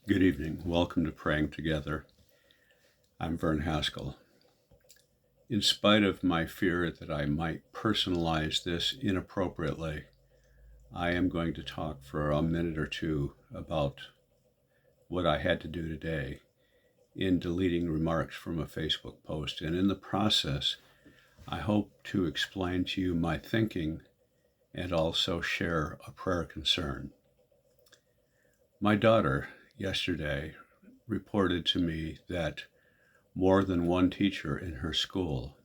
Good evening. Welcome to Praying Together. I'm Vern Haskell. In spite of my fear that I might personalize this inappropriately, I am going to talk for a minute or two about what I had to do today in deleting remarks from a Facebook post. And in the process, I hope to explain to you my thinking and also share a prayer concern. My daughter yesterday reported to me that more than one teacher in her school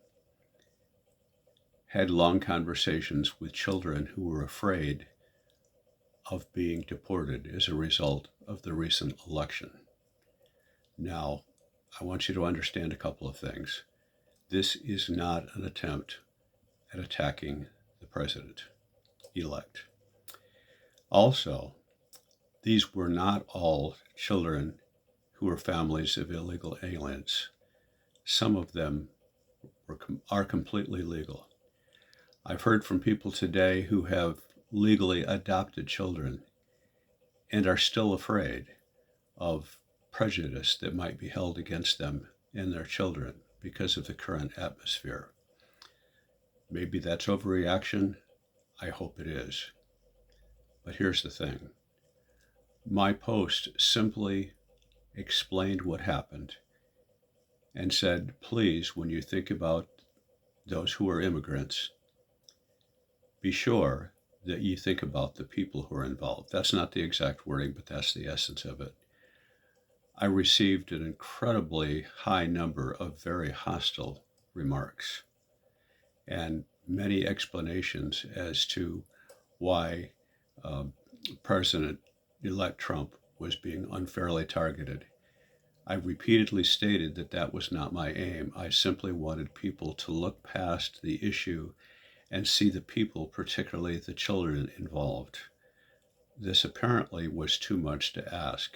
had long conversations with children who were afraid of being deported as a result of the recent election. Now, I want you to understand a couple of things. This is not an attempt at attacking the president-elect. Also, these were not all children who were families of illegal aliens. Some of them are completely legal. I've heard from people today who have legally adopted children and are still afraid of prejudice that might be held against them and their children because of the current atmosphere. Maybe that's overreaction. I hope it is. But here's the thing. My post simply explained what happened and said, please, when you think about those who are immigrants, be sure that you think about the people who are involved. That's not the exact wording, but that's the essence of it. I received an incredibly high number of very hostile remarks and many explanations as to why President-elect Trump was being unfairly targeted. I repeatedly stated that that was not my aim. I simply wanted people to look past the issue and see the people, particularly the children involved. This apparently was too much to ask.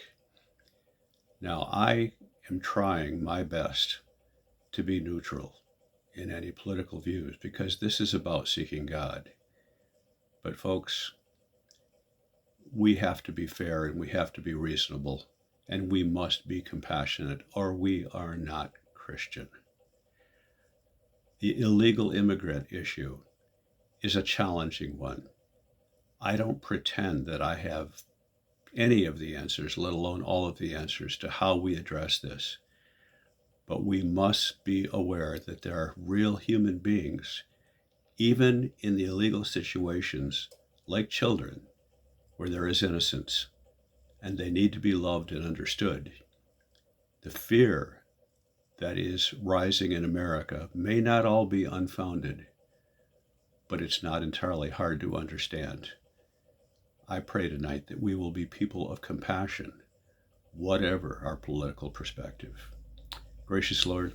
Now, I am trying my best to be neutral in any political views because this is about seeking God. But folks, we have to be fair and we have to be reasonable and we must be compassionate or we are not Christian. The illegal immigrant issue is a challenging one. I don't pretend that I have any of the answers, let alone all of the answers to how we address this. But we must be aware that there are real human beings, even in the illegal situations, like children, where there is innocence, and they need to be loved and understood. The fear that is rising in America may not all be unfounded, but it's not entirely hard to understand. I pray tonight that we will be people of compassion, whatever our political perspective. Gracious Lord,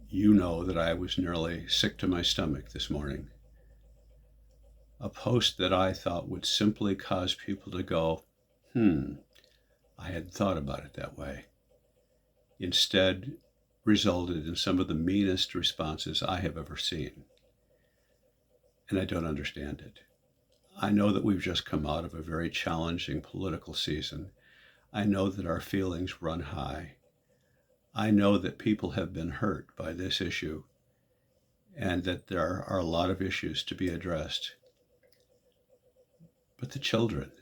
you know that I was nearly sick to my stomach this morning. A post that I thought would simply cause people to go, I hadn't thought about it that way. Instead, resulted in some of the meanest responses I have ever seen. And I don't understand it. I know that we've just come out of a very challenging political season. I know that our feelings run high. I know that people have been hurt by this issue and that there are a lot of issues to be addressed. But the children,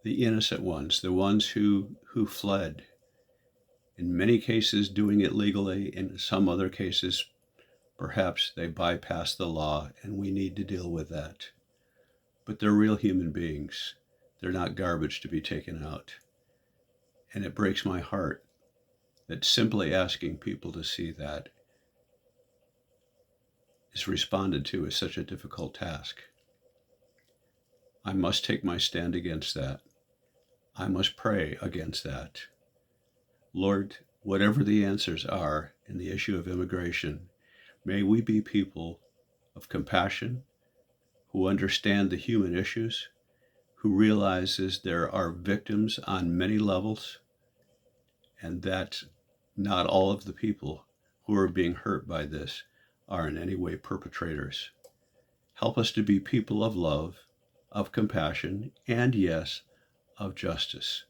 the innocent ones, the ones who fled, in many cases doing it legally, in some other cases, perhaps they bypassed the law and we need to deal with that. But they're real human beings. They're not garbage to be taken out. And it breaks my heart that simply asking people to see that is responded to as such a difficult task. I must take my stand against that. I must pray against that. Lord, whatever the answers are in the issue of immigration, may we be people of compassion, who understand the human issues, who realizes there are victims on many levels, and that not all of the people who are being hurt by this are in any way perpetrators. Help us to be people of love, of compassion, and yes, of justice.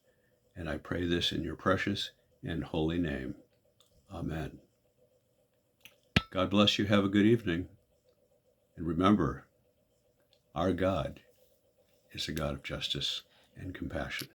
And I pray this in your precious and holy name. Amen. God bless you. Have a good evening. And remember, our God is a God of justice and compassion.